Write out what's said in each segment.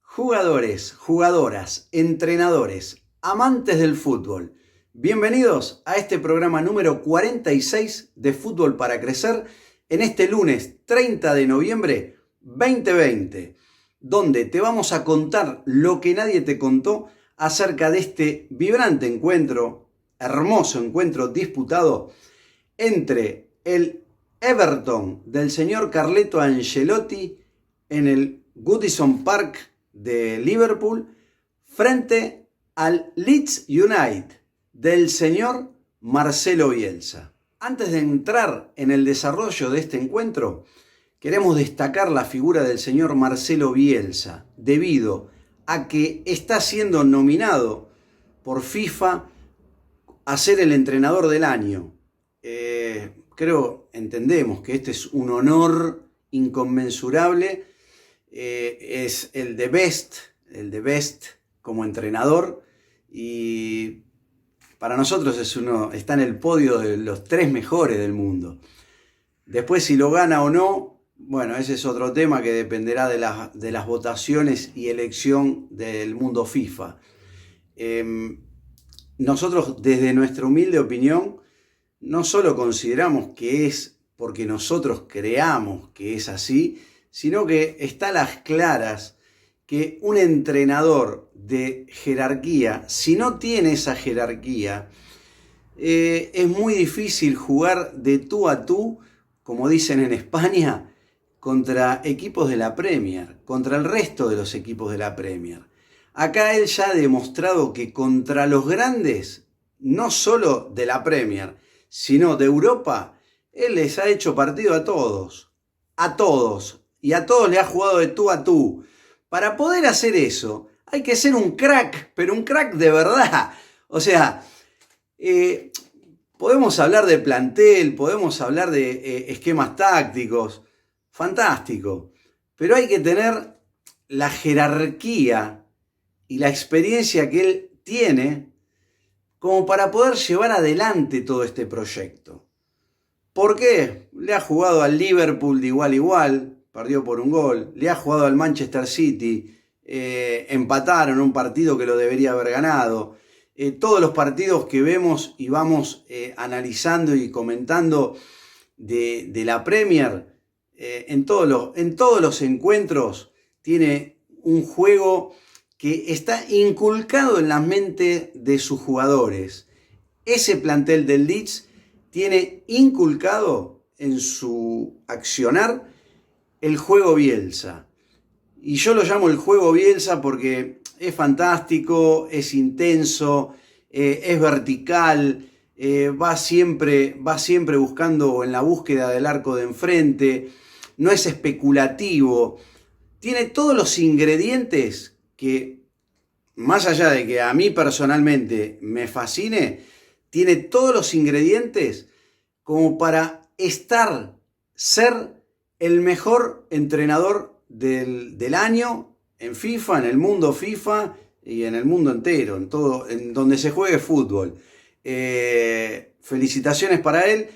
Jugadores, jugadoras, entrenadores, amantes del fútbol, bienvenidos a este programa número 46 de Fútbol para Crecer en este lunes 30 de noviembre 2020, donde te vamos a contar lo que nadie te contó acerca de este vibrante encuentro, hermoso encuentro disputado entre el Everton del señor Carleto Ancelotti en el Goodison Park de Liverpool frente al Leeds United del señor Marcelo Bielsa. Antes de entrar en el desarrollo de este encuentro, queremos destacar la figura del señor Marcelo Bielsa, debido a que está siendo nominado por FIFA a ser el entrenador del año. Entendemos que este es un honor inconmensurable. Es el de best como entrenador, y para nosotros está en el podio de los 3 mejores del mundo. Después, si lo gana o no, bueno, ese es otro tema que dependerá de las votaciones y elección del mundo FIFA. Nosotros, desde nuestra humilde opinión, no solo consideramos que es porque nosotros creamos que es así, sino que está a las claras que un entrenador de jerarquía, si no tiene esa jerarquía, es muy difícil jugar de tú a tú, como dicen en España, contra equipos de la Premier, contra el resto de los equipos de la Premier. Acá él ya ha demostrado que contra los grandes, no solo de la Premier, sino de Europa, él les ha hecho partido a todos. Y a todos le ha jugado de tú a tú. Para poder hacer eso, hay que ser un crack, pero un crack de verdad. O sea, podemos hablar de plantel, podemos hablar de esquemas tácticos, fantástico. Pero hay que tener la jerarquía y la experiencia que él tiene como para poder llevar adelante todo este proyecto. ¿Por qué? Le ha jugado al Liverpool de igual a igual, perdió por un gol. Le ha jugado al Manchester City, empataron un partido que lo debería haber ganado. Todos los partidos que vemos y vamos analizando y comentando de la Premier, en todos los encuentros tiene un juego que está inculcado en la mente de sus jugadores. Ese plantel del Leeds tiene inculcado en su accionar el juego Bielsa. Y yo lo llamo el juego Bielsa porque es fantástico, es intenso, es vertical, va siempre buscando en la búsqueda del arco de enfrente, no es especulativo. Tiene todos los ingredientes que, más allá de que a mí personalmente me fascine, tiene todos los ingredientes como para ser el mejor entrenador del año en FIFA, en el mundo FIFA y en el mundo entero, en donde se juegue fútbol. Felicitaciones para él.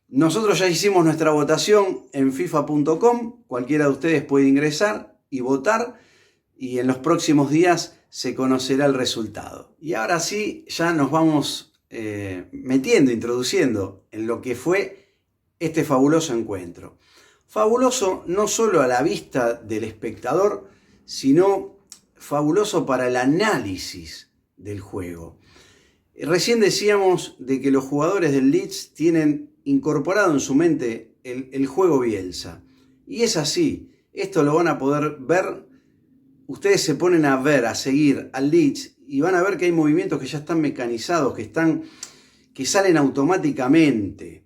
Nosotros ya hicimos nuestra votación en FIFA.com. Cualquiera de ustedes puede ingresar y votar, y en los próximos días se conocerá el resultado. Y ahora sí, ya nos vamos introduciendo en lo que fue este fabuloso encuentro. Fabuloso no solo a la vista del espectador, sino fabuloso para el análisis del juego. Recién decíamos de que los jugadores del Leeds tienen incorporado en su mente el juego Bielsa. Y es así, esto lo van a poder ver. Ustedes se ponen a seguir al Leeds y van a ver que hay movimientos que ya están mecanizados, que salen automáticamente.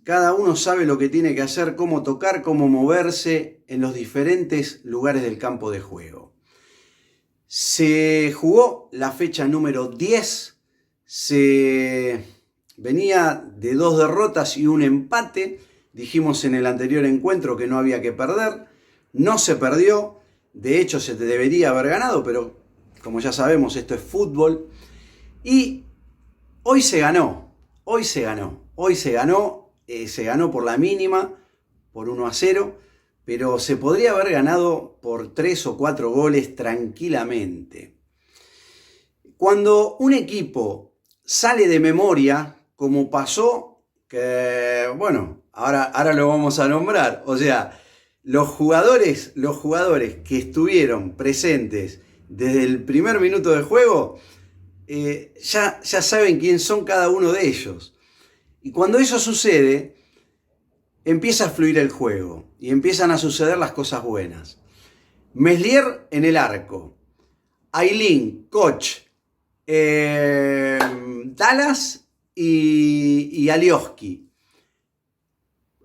Cada uno sabe lo que tiene que hacer, cómo tocar, cómo moverse en los diferentes lugares del campo de juego. Se jugó la fecha número 10 se venía de 2 derrotas y un empate. Dijimos en el anterior encuentro que no había que perder. No se perdió. De hecho, se debería haber ganado, pero como ya sabemos, esto es fútbol. Y hoy se ganó. Se ganó por la mínima, por 1-0. Pero se podría haber ganado por 3 o 4 goles tranquilamente. Cuando un equipo sale de memoria, como pasó, que bueno, ahora lo vamos a nombrar, o sea, los jugadores que estuvieron presentes desde el primer minuto de juego, ya saben quién son cada uno de ellos. Y cuando eso sucede, empieza a fluir el juego y empiezan a suceder las cosas buenas. Meslier en el arco, Ailín, Koch, Dallas y Alioski.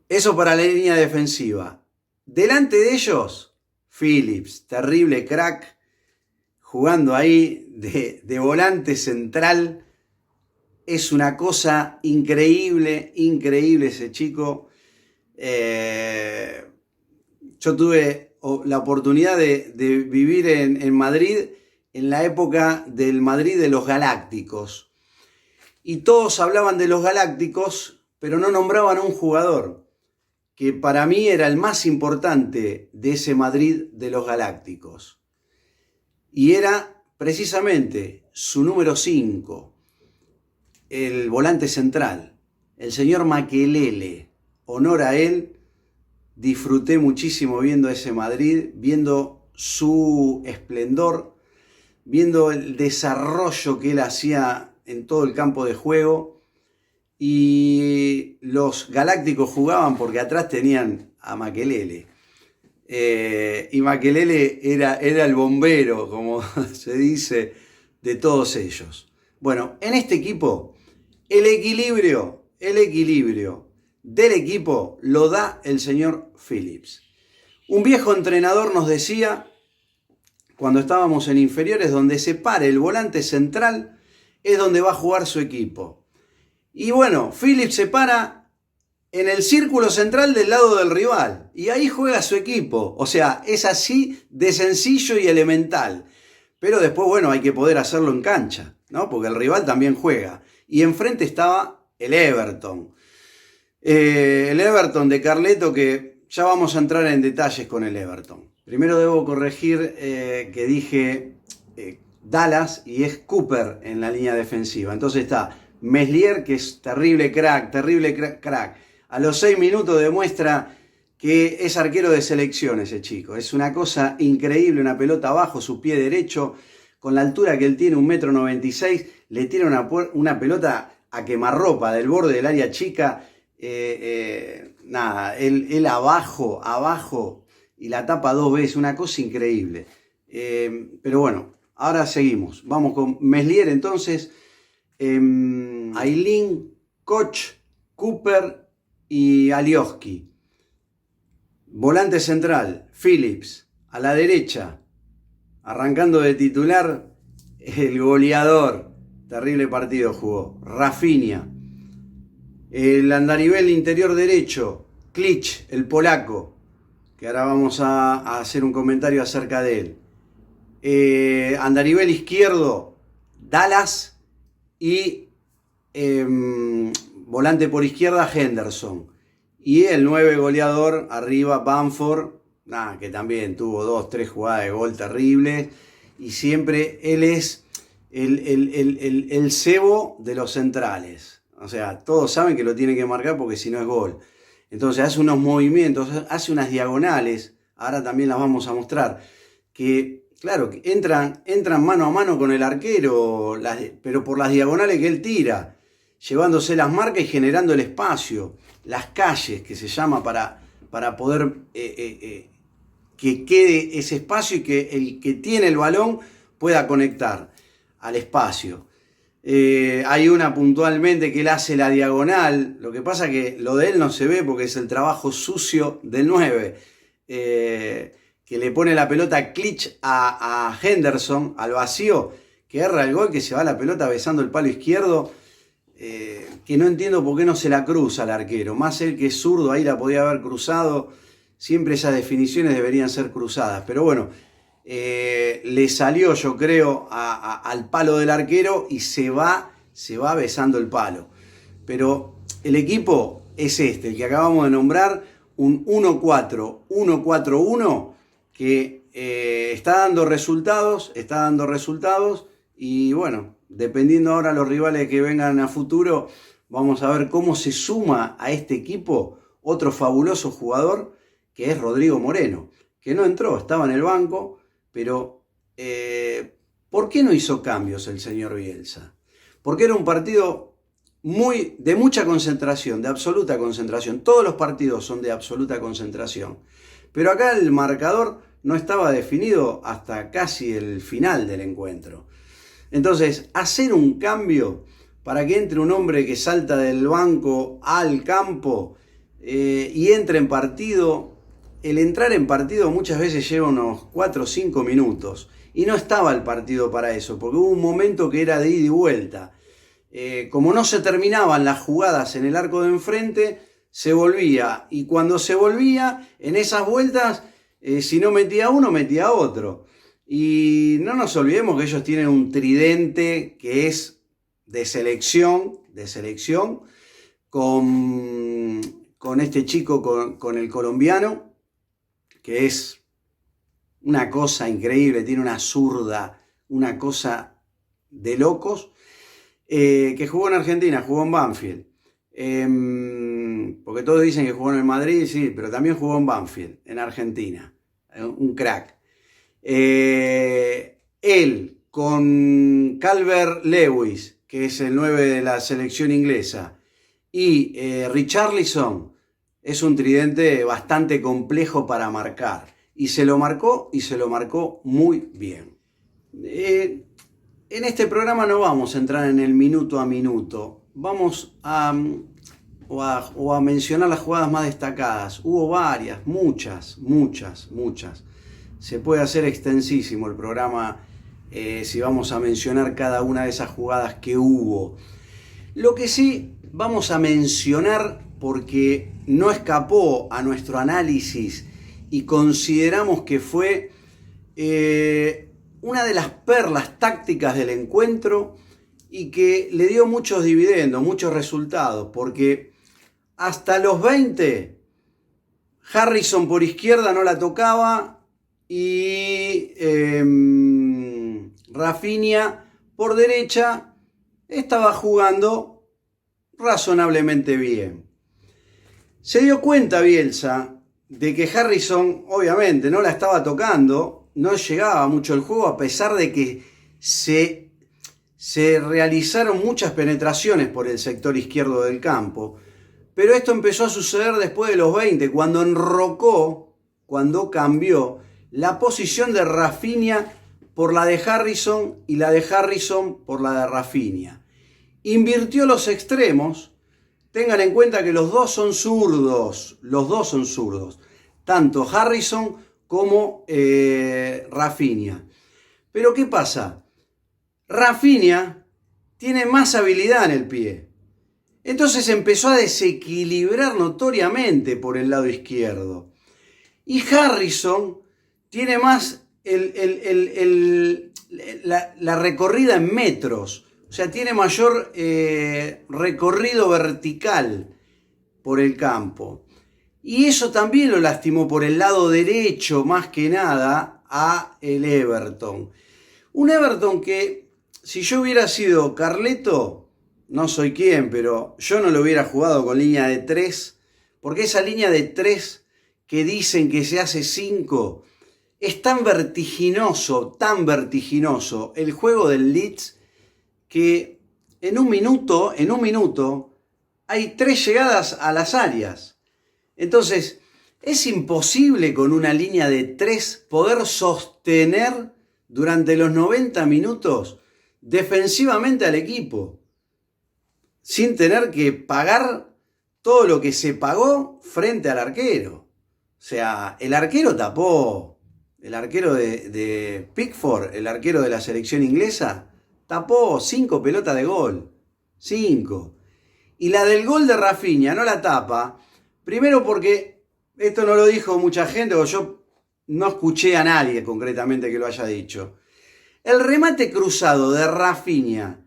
Eso para la línea defensiva. Delante de ellos, Phillips, terrible crack, jugando ahí de volante central. Es una cosa increíble ese chico. Yo tuve la oportunidad de vivir en Madrid en la época del Madrid de los Galácticos. Y todos hablaban de los Galácticos, pero no nombraban a un jugador que para mí era el más importante de ese Madrid de los Galácticos. Y era precisamente su número 5, el volante central, el señor Makelele. Honor a él. Disfruté muchísimo viendo ese Madrid, viendo su esplendor, viendo el desarrollo que él hacía en todo el campo de juego. Y los Galácticos jugaban porque atrás tenían a Makelele. Y Makelele era el bombero, como se dice, de todos ellos. Bueno, en este equipo, el equilibrio del equipo lo da el señor Phillips. Un viejo entrenador nos decía, cuando estábamos en inferiores, donde se pare el volante central es donde va a jugar su equipo. Y bueno, Phillips se para en el círculo central del lado del rival y ahí juega su equipo. O sea, es así de sencillo y elemental. Pero después, bueno, hay que poder hacerlo en cancha, ¿no? Porque el rival también juega. Y enfrente estaba el Everton. El Everton de Carleto, que ya vamos a entrar en detalles con el Everton. Primero debo corregir que dije Dallas y es Cooper en la línea defensiva. Entonces está Meslier, que es terrible crack. A los 6 minutos demuestra que es arquero de selección ese chico. Es una cosa increíble, una pelota abajo, su pie derecho, con la altura que él tiene, 1,96 m, le tira una pelota a quemarropa del borde del área chica. Nada, él abajo y la tapa 2 veces, una cosa increíble. Pero bueno, ahora seguimos. Vamos con Meslier entonces, Ailín, Koch, Cooper y Alioski. Volante central, Phillips. A la derecha, arrancando de titular, el goleador. Terrible partido jugó, Rafinha. El andarivel interior derecho, Klich, el polaco, que ahora vamos a hacer un comentario acerca de él. Andarivel izquierdo, Dallas y volante por izquierda, Henderson. Y el 9 goleador arriba, Bamford, que también tuvo 2-3 jugadas de gol terribles. Y siempre él es el cebo de los centrales. O sea, todos saben que lo tiene que marcar porque si no es gol. Entonces hace unos movimientos, hace unas diagonales, ahora también las vamos a mostrar, que claro, entran mano a mano con el arquero, pero por las diagonales que él tira, llevándose las marcas y generando el espacio, las calles que se llama para poder que quede ese espacio y que el que tiene el balón pueda conectar al espacio. Hay una puntualmente que él hace la diagonal, lo que pasa que lo de él no se ve porque es el trabajo sucio del 9, que le pone la pelota Klich a Henderson al vacío, que erra el gol, que se va la pelota besando el palo izquierdo, que no entiendo por qué no se la cruza al arquero. Más él que es zurdo, ahí la podía haber cruzado. Siempre esas definiciones deberían ser cruzadas. Pero bueno, le salió, yo creo, al palo del arquero y se va besando el palo. Pero el equipo es el que acabamos de nombrar, un 1-4-1-4-1 que está dando resultados y bueno, dependiendo ahora los rivales que vengan a futuro, vamos a ver cómo se suma a este equipo otro fabuloso jugador que es Rodrigo Moreno, que no entró, estaba en el banco, pero ¿por qué no hizo cambios el señor Bielsa? Porque era un partido de mucha concentración, de absoluta concentración. Todos los partidos son de absoluta concentración. Pero acá el marcador no estaba definido hasta casi el final del encuentro. Entonces, hacer un cambio para que entre un hombre que salta del banco al campo y entre en partido, el entrar en partido muchas veces lleva unos 4 o 5 minutos. Y no estaba el partido para eso, porque hubo un momento que era de ida y vuelta. Como no se terminaban las jugadas en el arco de enfrente, se volvía. Y cuando se volvía, en esas vueltas, si no metía uno, metía otro. Y no nos olvidemos que ellos tienen un tridente que es de selección con este chico, con el colombiano, que es una cosa increíble, tiene una zurda, una cosa de locos, que jugó en Argentina, jugó en Banfield. Porque todos dicen que jugó en el Madrid, sí, pero también jugó en Banfield, en Argentina. Un crack. Él con Calvert-Lewis, que es el 9 de la selección inglesa, y Richarlison, es un tridente bastante complejo para marcar. Y se lo marcó muy bien. En este programa no vamos a entrar en el minuto a minuto. Vamos a mencionar las jugadas más destacadas. Hubo varias, muchas. Se puede hacer extensísimo el programa si vamos a mencionar cada una de esas jugadas que hubo. Lo que sí vamos a mencionar, porque no escapó a nuestro análisis y consideramos que fue una de las perlas tácticas del encuentro y que le dio muchos dividendos, muchos resultados, porque hasta los 20 Harrison por izquierda no la tocaba y Rafinha por derecha estaba jugando razonablemente bien. Se dio cuenta Bielsa de que Harrison obviamente no la estaba tocando, no llegaba mucho el juego, a pesar de que se realizaron muchas penetraciones por el sector izquierdo del campo. Pero esto empezó a suceder después de los 20, cuando enrocó, cuando cambió la posición de Rafinha por la de Harrison y la de Harrison por la de Rafinha. Invirtió los extremos. Tengan en cuenta que los dos son zurdos, tanto Harrison como Rafinha. Pero ¿qué pasa? Rafinha tiene más habilidad en el pie. Entonces empezó a desequilibrar notoriamente por el lado izquierdo. Y Harrison tiene más la recorrida en metros. O sea, tiene mayor recorrido vertical por el campo. Y eso también lo lastimó por el lado derecho, más que nada, a el Everton. Un Everton que, si yo hubiera sido Carleto, no soy quien, pero yo no lo hubiera jugado con línea de 3, porque esa línea de 3 que dicen que se hace 5, es tan vertiginoso el juego del Leeds, que en un minuto hay 3 llegadas a las áreas. Entonces, es imposible con una línea de 3 poder sostener durante los 90 minutos defensivamente al equipo, sin tener que pagar todo lo que se pagó frente al arquero. O sea, el arquero tapó, el arquero de Pickford, el arquero de la selección inglesa, tapó 5 pelotas de gol. 5. Y la del gol de Rafinha no la tapa, primero porque esto no lo dijo mucha gente, o yo no escuché a nadie concretamente que lo haya dicho. El remate cruzado de Rafinha,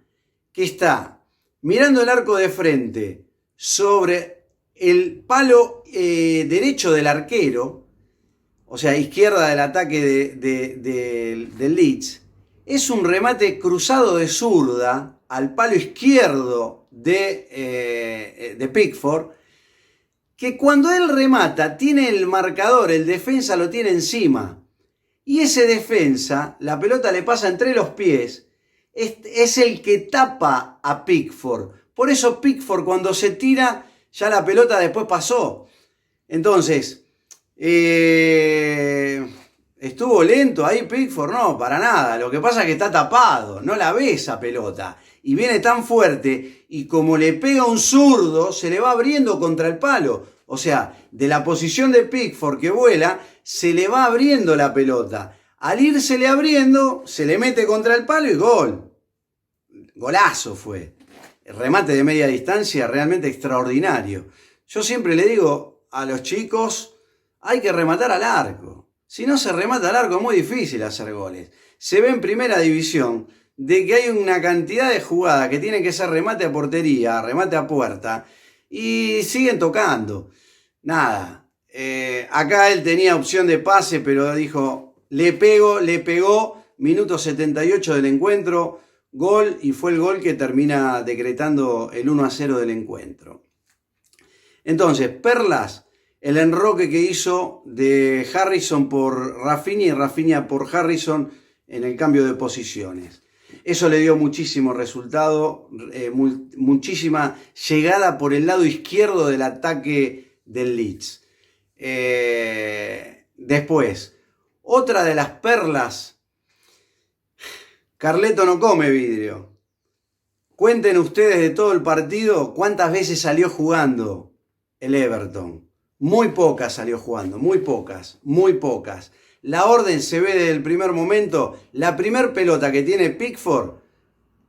que está mirando el arco de frente sobre el palo derecho del arquero, o sea, izquierda del ataque del Leeds, es un remate cruzado de zurda al palo izquierdo de Pickford, que cuando él remata tiene el marcador, el defensa lo tiene encima, y ese defensa, la pelota le pasa entre los pies, es el que tapa a Pickford. Por eso Pickford cuando se tira, ya la pelota después pasó. Entonces, ¿estuvo lento ahí Pickford? No, para nada. Lo que pasa es que está tapado, no la ve esa pelota. Y viene tan fuerte y como le pega un zurdo, se le va abriendo contra el palo. O sea, de la posición de Pickford que vuela, se le va abriendo la pelota. Al írsele abriendo, se le mete contra el palo y gol. Golazo fue. El remate de media distancia realmente extraordinario. Yo siempre le digo a los chicos, hay que rematar al arco. Si no se remata al arco es muy difícil hacer goles. Se ve en primera división de que hay una cantidad de jugadas que tienen que ser remate a portería, remate a puerta, y siguen tocando. Nada. Acá él tenía opción de pase, pero dijo, le pegó, minuto 78 del encuentro, gol, y fue el gol que termina decretando el 1-0 del encuentro. Entonces, perlas, el enroque que hizo de Harrison por Rafinha y Rafinha por Harrison en el cambio de posiciones. Eso le dio muchísimo resultado, muchísima llegada por el lado izquierdo del ataque del Leeds. Después, otra de las perlas, Carleto no come vidrio. Cuenten ustedes de todo el partido cuántas veces salió jugando el Everton. Muy pocas salió jugando, muy pocas. La orden se ve desde el primer momento. La primer pelota que tiene Pickford,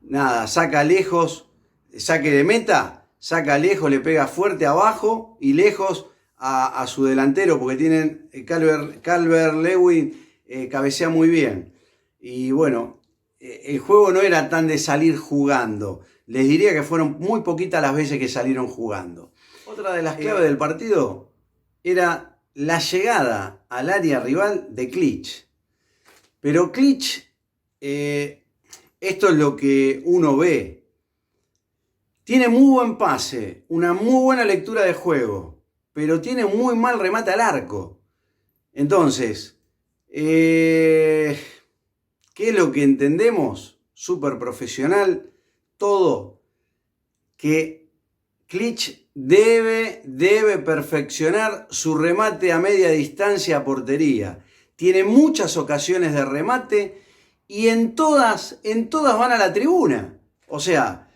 nada, saca lejos, saque de meta, saca lejos, le pega fuerte abajo y lejos a su delantero, porque tienen Calvert-Lewin, cabecea muy bien. Y bueno, el juego no era tan de salir jugando. Les diría que fueron muy poquitas las veces que salieron jugando. Otra de las claves del partido era la llegada al área rival de Klich. Pero Klich, esto es lo que uno ve. Tiene muy buen pase, una muy buena lectura de juego, pero tiene muy mal remate al arco. Entonces, ¿qué es lo que entendemos? Súper profesional, todo. Que Klich debe perfeccionar su remate a media distancia a portería. Tiene muchas ocasiones de remate y en todas van a la tribuna. O sea,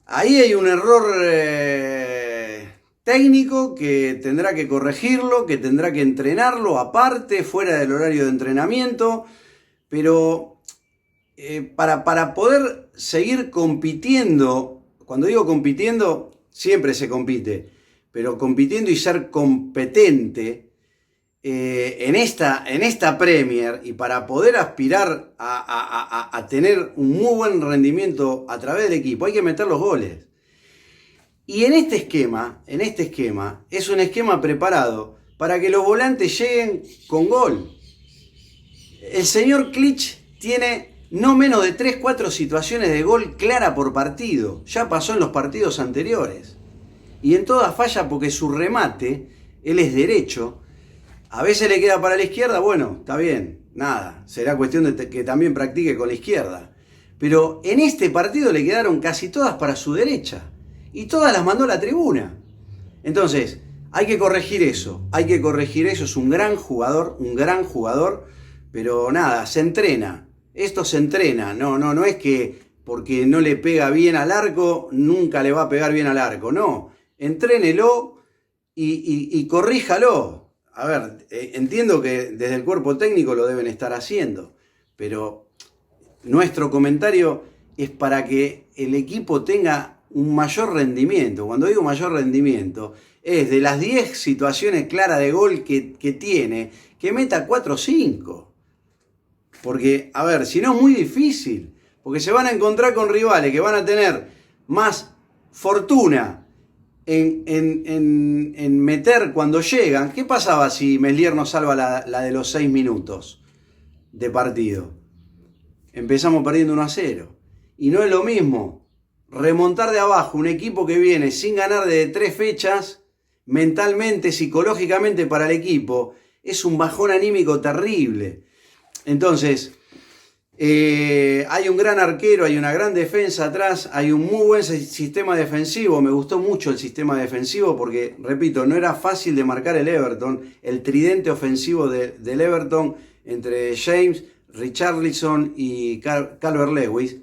ahí hay un error técnico que tendrá que corregirlo, que tendrá que entrenarlo aparte, fuera del horario de entrenamiento. Pero para poder seguir compitiendo, cuando digo compitiendo, siempre se compite, pero compitiendo y ser competente en esta Premier, y para poder aspirar a tener un muy buen rendimiento a través del equipo, hay que meter los goles. Y en este esquema es un esquema preparado para que los volantes lleguen con gol. El señor Klich tiene no menos de 3-4 situaciones de gol clara por partido. Ya pasó en los partidos anteriores. Y en todas falla porque su remate, él es derecho. A veces le queda para la izquierda, bueno, está bien, nada. Será cuestión de que también practique con la izquierda. Pero en este partido le quedaron casi todas para su derecha. Y todas las mandó a la tribuna. Entonces, hay que corregir eso. Es un gran jugador. Pero nada, se entrena. Esto se entrena. No es que porque no le pega bien al arco, nunca le va a pegar bien al arco. No, entrénelo y corríjalo. A ver, entiendo que desde el cuerpo técnico lo deben estar haciendo. Pero nuestro comentario es para que el equipo tenga un mayor rendimiento. Cuando digo mayor rendimiento, es de las 10 situaciones claras de gol que tiene, que meta 4 o 5. Porque, a ver, si no es muy difícil, porque se van a encontrar con rivales que van a tener más fortuna en meter cuando llegan. ¿Qué pasaba si Meslier nos salva la de los 6 minutos de partido? Empezamos perdiendo 1-0. Y no es lo mismo remontar de abajo un equipo que viene sin ganar de 3 fechas, mentalmente, psicológicamente para el equipo, es un bajón anímico terrible. Entonces, hay un gran arquero, hay una gran defensa atrás, hay un muy buen sistema defensivo. Me gustó mucho el sistema defensivo porque, repito, no era fácil de marcar el Everton. El tridente ofensivo del Everton entre James, Richarlison y Calvert-Lewis.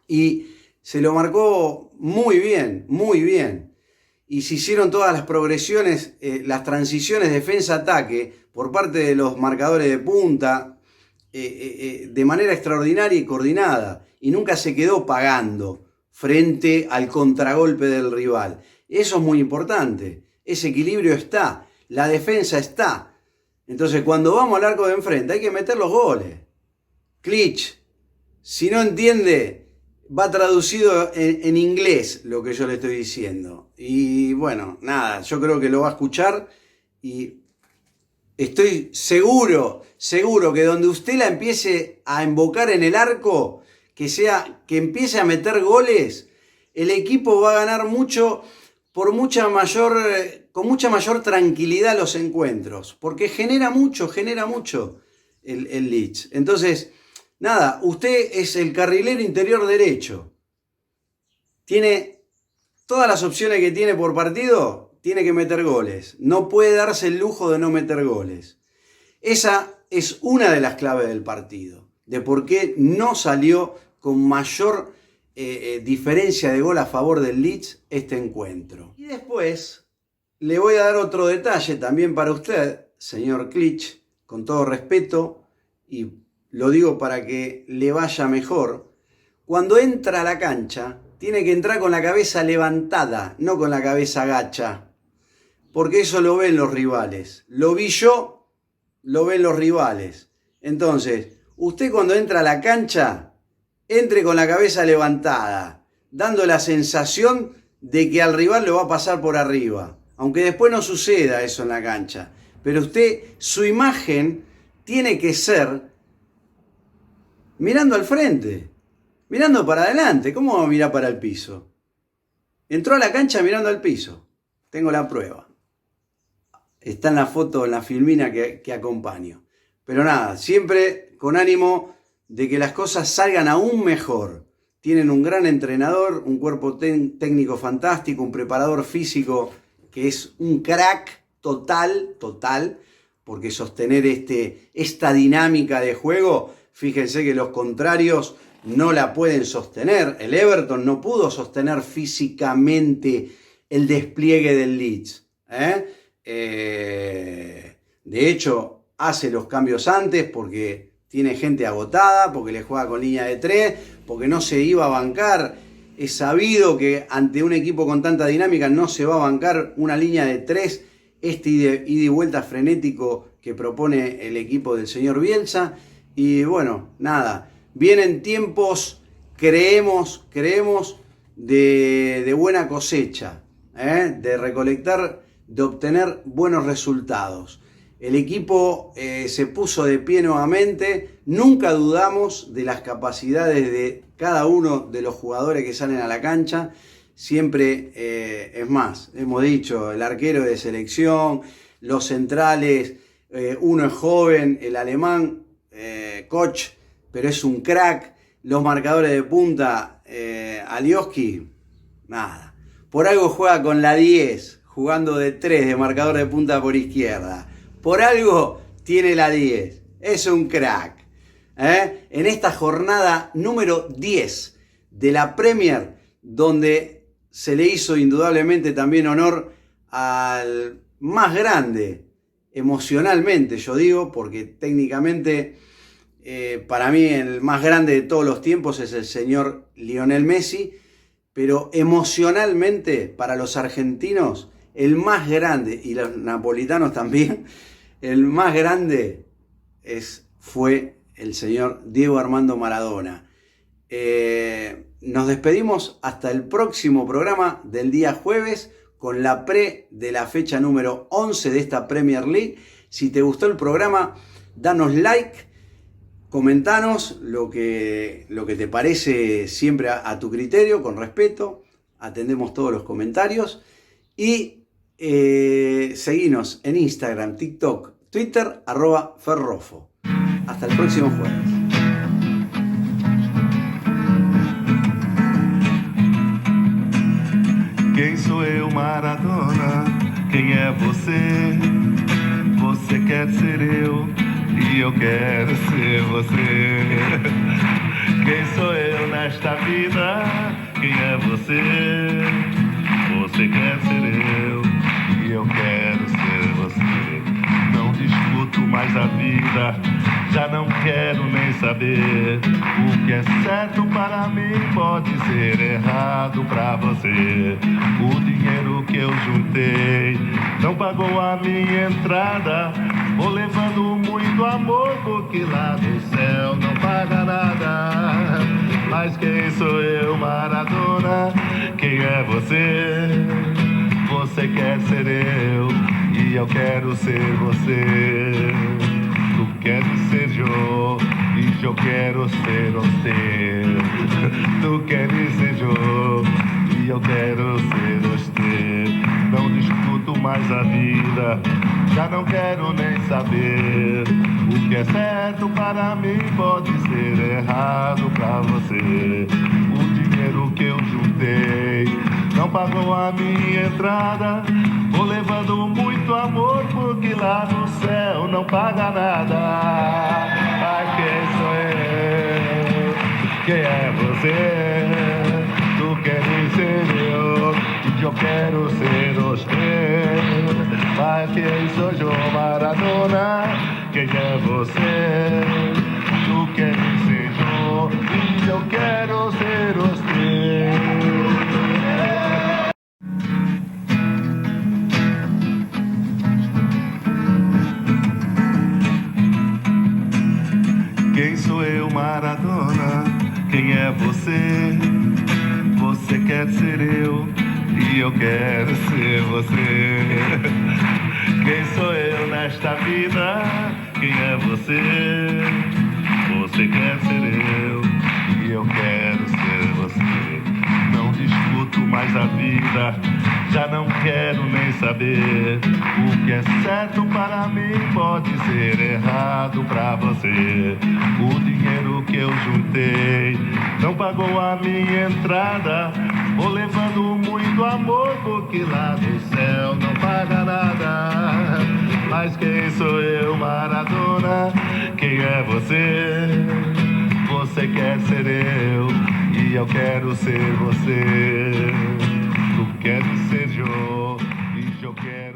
Y se lo marcó muy bien, muy bien. Y se hicieron todas las progresiones, las transiciones defensa-ataque por parte de los marcadores de punta, de manera extraordinaria y coordinada, y nunca se quedó pagando frente al contragolpe del rival. Eso es muy importante. Ese equilibrio está, la defensa está. Entonces, cuando vamos al arco de enfrente, hay que meter los goles. Klich, si no entiende, va traducido en inglés lo que yo le estoy diciendo. Y bueno, nada, yo creo que lo va a escuchar y estoy seguro que donde usted la empiece a invocar en el arco, que empiece a meter goles, el equipo va a ganar mucho, con mucha mayor tranquilidad los encuentros, porque genera mucho el Leeds. Entonces, nada, usted es el carrilero interior derecho, tiene todas las opciones que tiene por partido, tiene que meter goles. No puede darse el lujo de no meter goles. Esa es una de las claves del partido, de por qué no salió con mayor diferencia de gol a favor del Leeds este encuentro. Y después le voy a dar otro detalle también para usted, señor Klich, con todo respeto, y lo digo para que le vaya mejor. Cuando entra a la cancha, tiene que entrar con la cabeza levantada, no con la cabeza gacha. Porque eso lo ven los rivales. Lo vi yo, lo ven los rivales. Entonces, usted cuando entra a la cancha, entre con la cabeza levantada, dando la sensación de que al rival lo va a pasar por arriba. Aunque después no suceda eso en la cancha. Pero usted, su imagen tiene que ser mirando al frente, mirando para adelante. ¿Cómo va a mirar para el piso? Entró a la cancha mirando al piso. Tengo la prueba. Está en la foto, en la filmina que acompaño. Pero nada, siempre con ánimo de que las cosas salgan aún mejor. Tienen un gran entrenador, un cuerpo técnico fantástico, un preparador físico que es un crack total, porque sostener esta dinámica de juego, fíjense que los contrarios no la pueden sostener. El Everton no pudo sostener físicamente el despliegue del Leeds. De hecho, hace los cambios antes porque tiene gente agotada, porque le juega con línea de 3, porque no se iba a bancar. Es sabido que ante un equipo con tanta dinámica no se va a bancar una línea de 3, ida y vuelta frenético que propone el equipo del señor Bielsa. Y bueno, nada, vienen tiempos, creemos de buena cosecha, de recolectar, de obtener buenos resultados. El equipo se puso de pie nuevamente. Nunca dudamos de las capacidades de cada uno de los jugadores que salen a la cancha. Siempre, es más, hemos dicho, el arquero de selección, los centrales, uno es joven, el alemán, Koch, pero es un crack. Los marcadores de punta, Alioski, nada. Por algo juega con la 10, jugando de 3 de marcador de punta por izquierda. Por algo tiene la 10. Es un crack. En esta jornada número 10 de la Premier, donde se le hizo indudablemente también honor al más grande, emocionalmente yo digo, porque técnicamente Para mí el más grande de todos los tiempos es el señor Lionel Messi, pero emocionalmente para los argentinos el más grande, y los napolitanos también, el más grande fue el señor Diego Armando Maradona. Nos despedimos hasta el próximo programa del día jueves con la de la fecha número 11 de esta Premier League. Si te gustó el programa, danos like, comentanos lo que te parece, siempre a tu criterio, con respeto. Atendemos todos los comentarios. Y seguinos en Instagram, TikTok, Twitter, @Ferrofo. Hasta el próximo jueves. Quem sou eu, Maradona? Quem é você? Você quer ser eu e eu quero ser você. Quem sou eu nesta vida? Quem é você? Você quer ser eu e eu quero ser você. Não discuto mais a vida, já não quero nem saber. O que é certo para mim pode ser errado para você. O dinheiro que eu juntei não pagou a minha entrada. Vou levando muito amor, porque lá no céu não paga nada. Mas quem sou eu, Maradona? Quem é você? Você quer ser eu e eu quero ser você. Tu queres ser eu e eu quero ser você. Tu queres ser eu e eu quero ser você. Não discuto mais a vida, já não quero nem saber. O que é certo para mim pode ser errado para você. O dinheiro que eu juntei não pagou a minha entrada. Vou levando muito amor, porque lá no céu não paga nada. Ai, quem sou eu? Quem é você? Tu queres ser eu e eu quero ser você. Mas quem sou eu, Maradona? Quem é você? Tu queres ser eu e eu quero ser você. Quem sou eu, Maradona? Quem é você? Você quer ser eu e eu quero ser você. Quem sou eu nesta vida? Quem é você? Você quer ser eu e eu quero ser você. Não discuto mais a vida, já não quero nem saber. O que é certo para mim pode ser errado para você. O dinheiro que eu juntei não pagou a minha entrada. Vou levando muito amor, porque lá no céu não paga nada. Mas quem sou eu, Maradona? Quem é você? Você quer ser eu e eu quero ser você. Tu queres ser eu e eu quero